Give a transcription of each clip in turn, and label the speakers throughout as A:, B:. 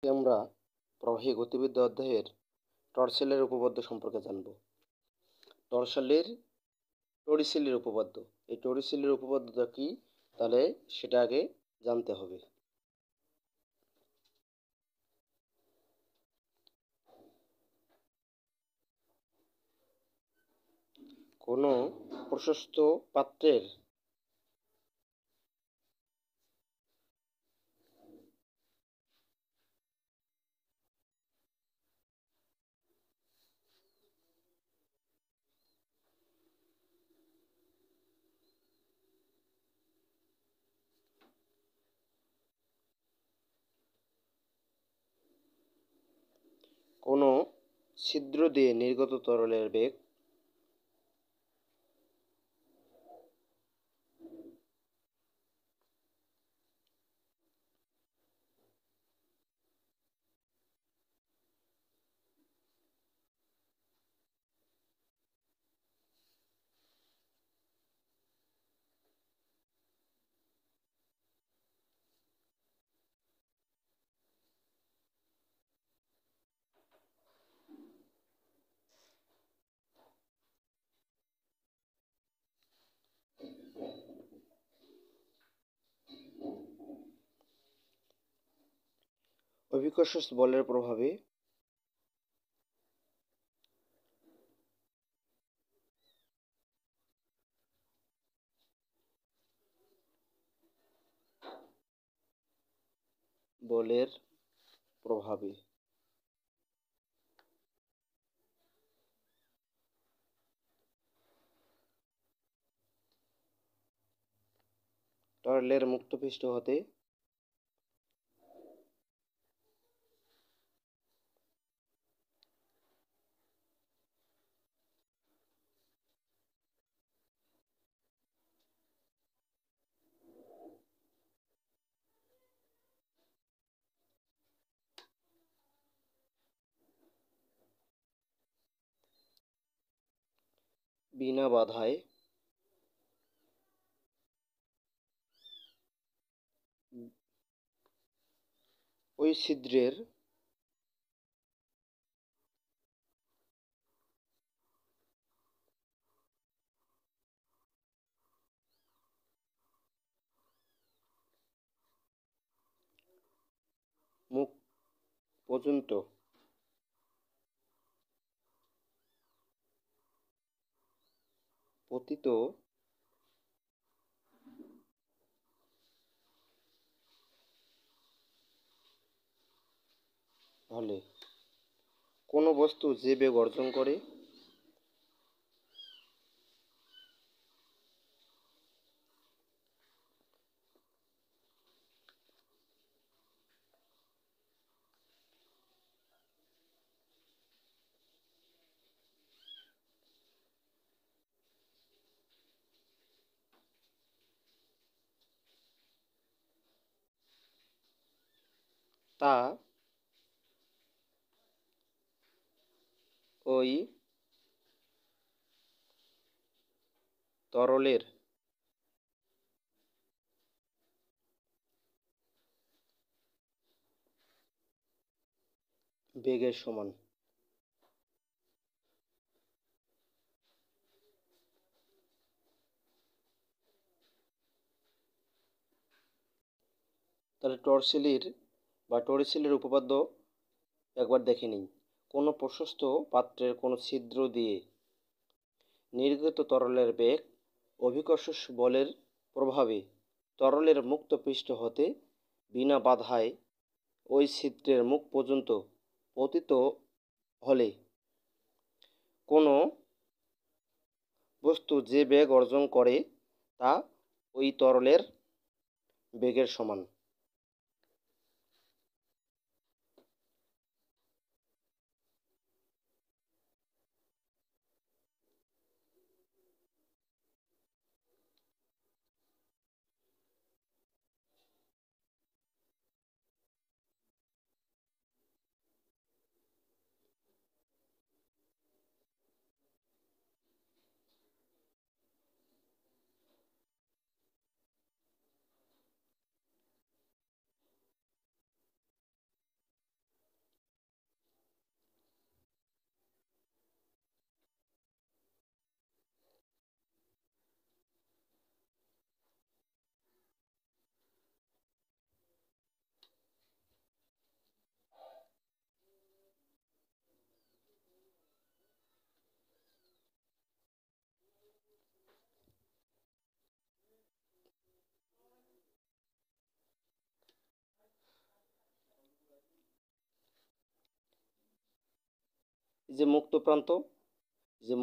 A: আমরা প্রবাহী গতিবিদ্যা অধ্যায়ের টরসেলের উপপাদ্য সম্পর্কে জানব। টরিসেলের উপপাদ্য, এই টরিসেলের উপপাদ্যটা কি তাহলে সেটা আগে জানতে হবে। কোনো প্রশস্ত পাত্রের কোনো ছিদ্র দিয়ে নির্গত তরলের বেগ অভিকর্ষ বলের প্রভাবে বলের প্রভাবে তরলের মুক্ত পৃষ্ঠ হতে বিনা বাধায় ওই ছিদ্রের মুখ পর্যন্ত পতিত হলে কোনো বস্তু যে বেগ অর্জন করে তা ওই তরলের বেগের সমান। তাহলে টরিসেলের উপপাদ্য একবার দেখে নিই। কোনো প্রশস্ত পাত্রের কোনো ছিদ্র দিয়ে নির্গত তরলের বেগ অভিকর্ষ বলের প্রভাবে তরলের মুক্ত পৃষ্ঠ হতে বিনা বাধায় ওই ছিদ্রের মুখ পর্যন্ত পতিত হলে কোনো বস্তু যে বেগ অর্জন করে তা ওই তরলের বেগের সমান। যে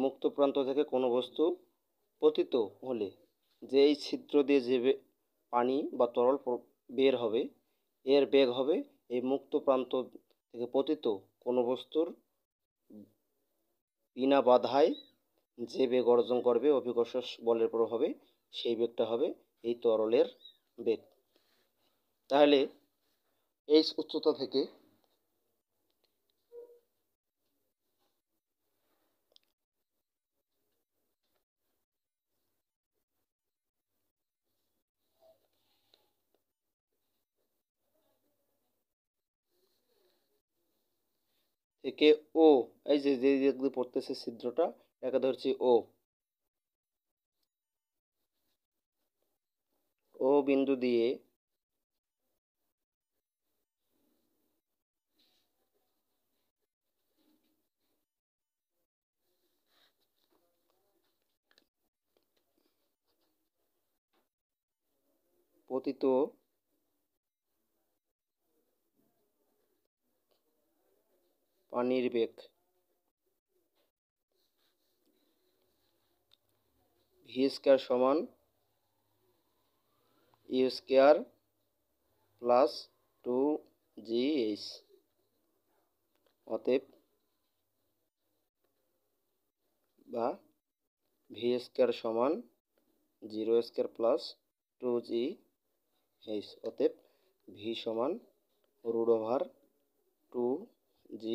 A: মুক্ত প্রান্ত থেকে কোনো বস্তু পতিত হলে যে এই ছিদ্র দিয়ে যে পানি বা তরল বের হবে, এর বেগ হবে এই মুক্ত প্রান্ত থেকে পতিত কোনো বস্তুর বিনা বাধায় যে বেগ অর্জন করবে অভিকর্ষ বলের প্রভাবে, সেই বেগটা হবে এই তরলের বেগ। তাহলে এই উচ্চতা থেকে ও, এই যে যে দিক দিয়ে পড়তেছে ছিদ্রটা, একে ধরছি ও বিন্দু দিয়ে পতিত পানির বেগ ভি স্কয়ার সমান ইউ স্কয়ার প্লাস 2gh। অতএব বা ভি স্কয়ার সমান 0 স্কয়ার প্লাস 2gh। অতএব ভি সমান √2gh।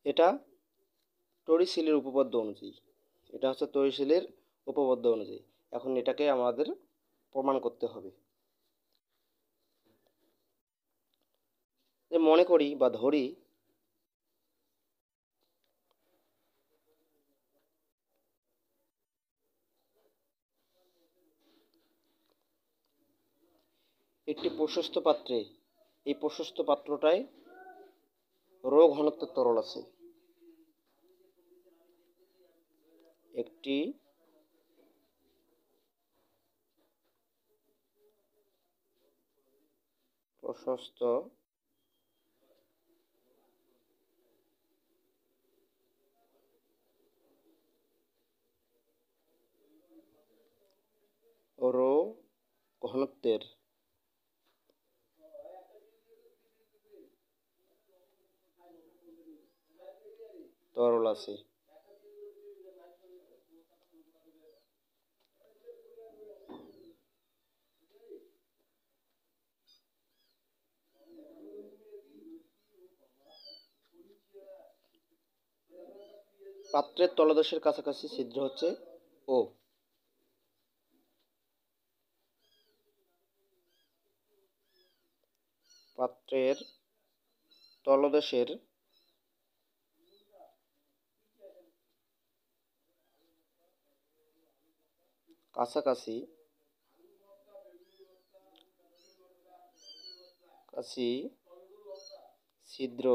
A: এটা টরিসিলের উপপাদ্য অনুযায়ী, এটা হচ্ছে টরিসিলের উপপাদ্য অনুযায়ী। এখন এটাকে আমাদের প্রমাণ করতে হবে। যে মনে করি বা ধরি একটি প্রশস্ত পাত্রে, এই প্রশস্ত পাত্রটায় রো ঘনত্বের তরল আছে। একটি প্রশস্ত রো ঘনত্বের তরল আছে। পাত্রের তলদেশের কাছাকাছি ছিদ্র হচ্ছে ও। পাত্রের তলদেশের কাছাকাছি ছিদ্র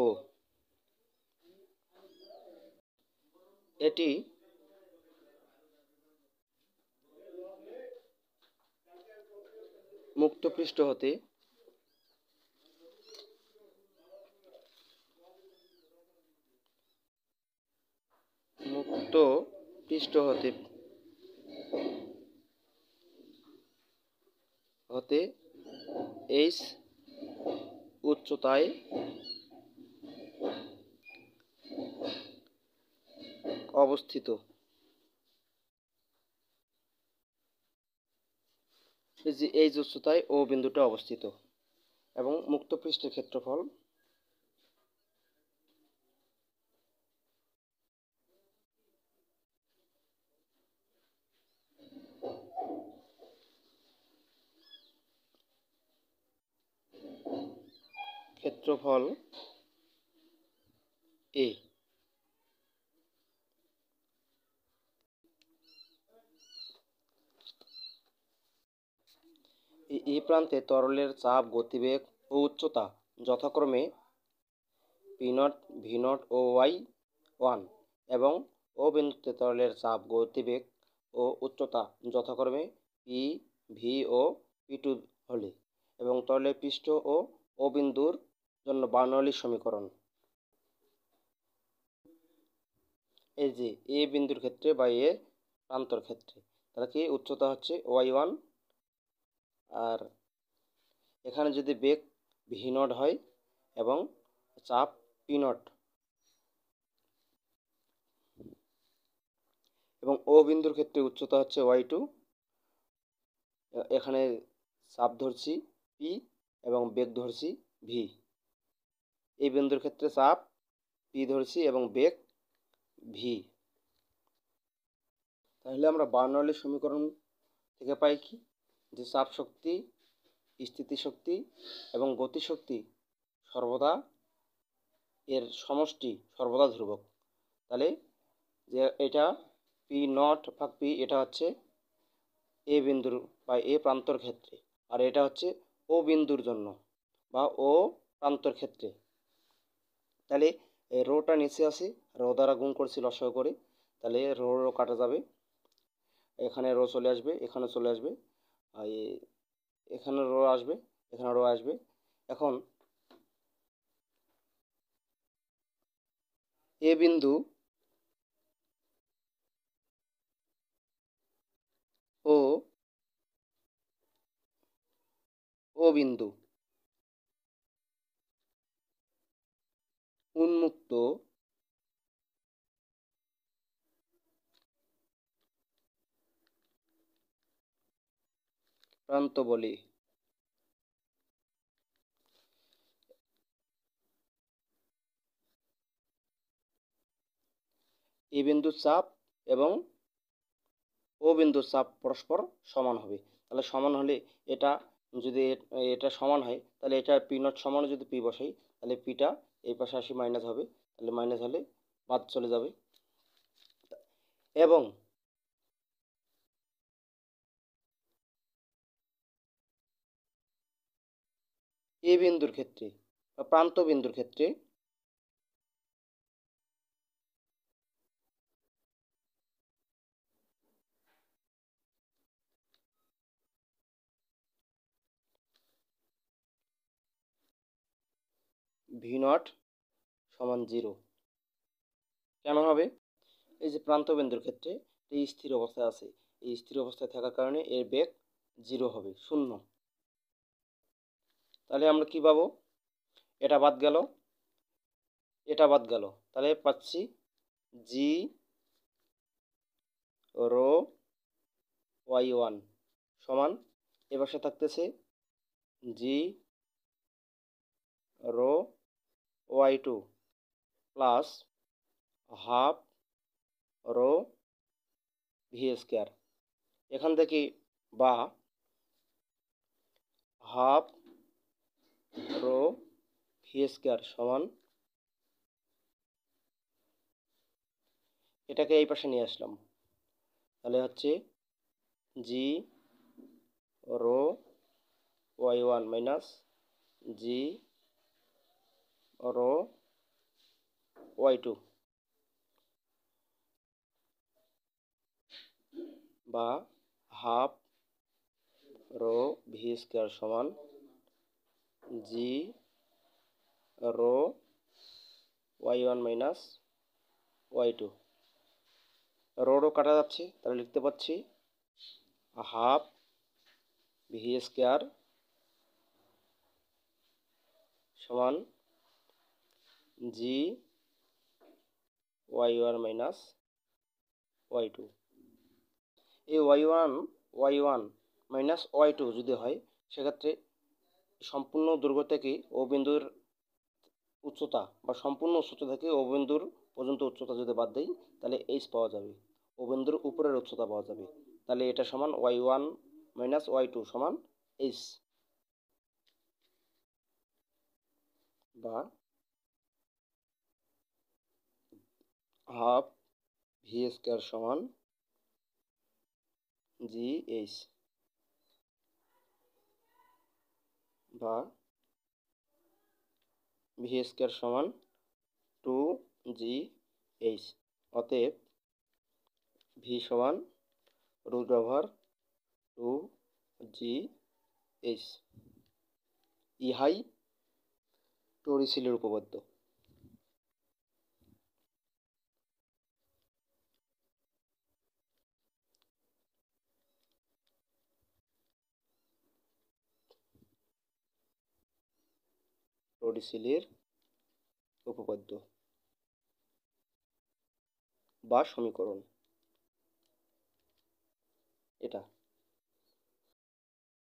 A: ও। এটি মুক্ত পৃষ্ঠ হতে এইচ উচ্চতায় অবস্থিত। এইচ উচ্চতায় ও বিন্দুটা অবস্থিত এবং মুক্ত পৃষ্ঠের ক্ষেত্রফল এ। এই প্রান্তে তরলের চাপ, গতিবেগ ও উচ্চতা যথাক্রমে P0, V0 ও Y1 এবং ও বিন্দুতে তরলের চাপ, গতিবেগ ও উচ্চতা যথাক্রমে পি, ভি ও পি2 হলে এবং তরলের পৃষ্ঠ ও বিন্দুর জন্য বার্নৌলির সমীকরণ। এই যে এ বিন্দুর ক্ষেত্রে বা এ প্রান্তর ক্ষেত্রে তাহলে কি উচ্চতা হচ্ছে y1, আর এখানে যদি বেগ ভি নট হয় এবং চাপ পি নট, এবং ও বিন্দুর ক্ষেত্রে উচ্চতা হচ্ছে y2, এখানে চাপ ধরছি পি এবং বেগ ধরছি ভি। এই বিন্দুর ক্ষেত্রে চাপ পি ধরছি এবং বেগ ভি। তাহলে আমরা বার্নৌলির সমীকরণ থেকে পাই কি, যে চাপ শক্তি, স্থিতিশক্তি এবং গতিশক্তি সর্বদা এর সমষ্টি সর্বদা ধ্রুবক। তাহলে যে এটা পি নট ভাগ পি, এটা হচ্ছে এ বিন্দুর বা এ প্রান্তর ক্ষেত্রে, আর এটা হচ্ছে ও বিন্দুর জন্য বা ও প্রান্তর ক্ষেত্রে। তাহলে এই রোটা নিচে আসে, রো দ্বারা গুণ করছি লসাগু করে, তাহলে রো রো কাটা যাবে, এখানে রো চলে আসবে, এখানে চলে আসবে, আর এখানে রো আসবে, এখানে রো আসবে। এখন এ বিন্দু ও ও বিন্দু উন্মুক্ত প্রান্ত বলি। এ বিন্দুর চাপ এবং ও বিন্দুর চাপ পরস্পর সমান হবে। তাহলে সমান হলে এটা যদি এটা সমান হয়, তাহলে এটা পি নট সমান যদি পি বসাই, তাহলে পিটা এই পাশে আসি মাইনাস হবে, তাহলে মাইনাস হলে বাদ চলে যাবে। এবং এ বিন্দুর ক্ষেত্রে বা প্রান্ত বিন্দুর ক্ষেত্রে ভি নট সমান 0 কেন হবে? এই যে প্রান্ত বিন্দুর ক্ষেত্রে এই স্থির অবস্থায় আছে, এই স্থির অবস্থায় থাকার কারণে এর বেগ 0 হবে, 0। তাহলে আমরা কি পাবো? এটা বাদ গেল, এটা বাদ গেল, তাহলে পাচ্ছি জি রো y1 সমান এ পাশে থাকতেছে g rho y2 plus half rho v square. এখান থেকে বা হাফ রো ভি স্কোয়ার সমান, এটাকে এই পাশে নিয়ে আসলাম, তাহলে হচ্ছে g rho y1 minus g rho y2 বা হাফ রো ভি স্কোয়ার সমান g rho y1 minus y2। Rho rho কাটা যাচ্ছে, তাহলে লিখতে পাচ্ছি হাফ ভি স্কোয়ার সমান জি y1 মাইনাস y2। এই y1 মাইনাস y2 যদি হয়, সেক্ষেত্রে সম্পূর্ণ দৈর্ঘ্য থেকে ও বিন্দুর উচ্চতা বা সম্পূর্ণ উচ্চতা থেকে ও বিন্দুর পর্যন্ত উচ্চতা যদি বাদ দেই, তাহলে এইচ পাওয়া যাবে, ও বিন্দুর উপরের উচ্চতা পাওয়া যাবে। তাহলে এটা সমান y1 মাইনাস y2 সমান এইচ, বা হাফ ভি স্কোয়ার সমান জি এইচ, বা ভি স্কোয়ার সমান 2 জি এইচ। অতএব ভি সমান রুট ওভার 2GH। ইহাই টরিসিলের উপপাদ্য। টরিসিলের উপপাদ্য বা সমীকরণ এটা।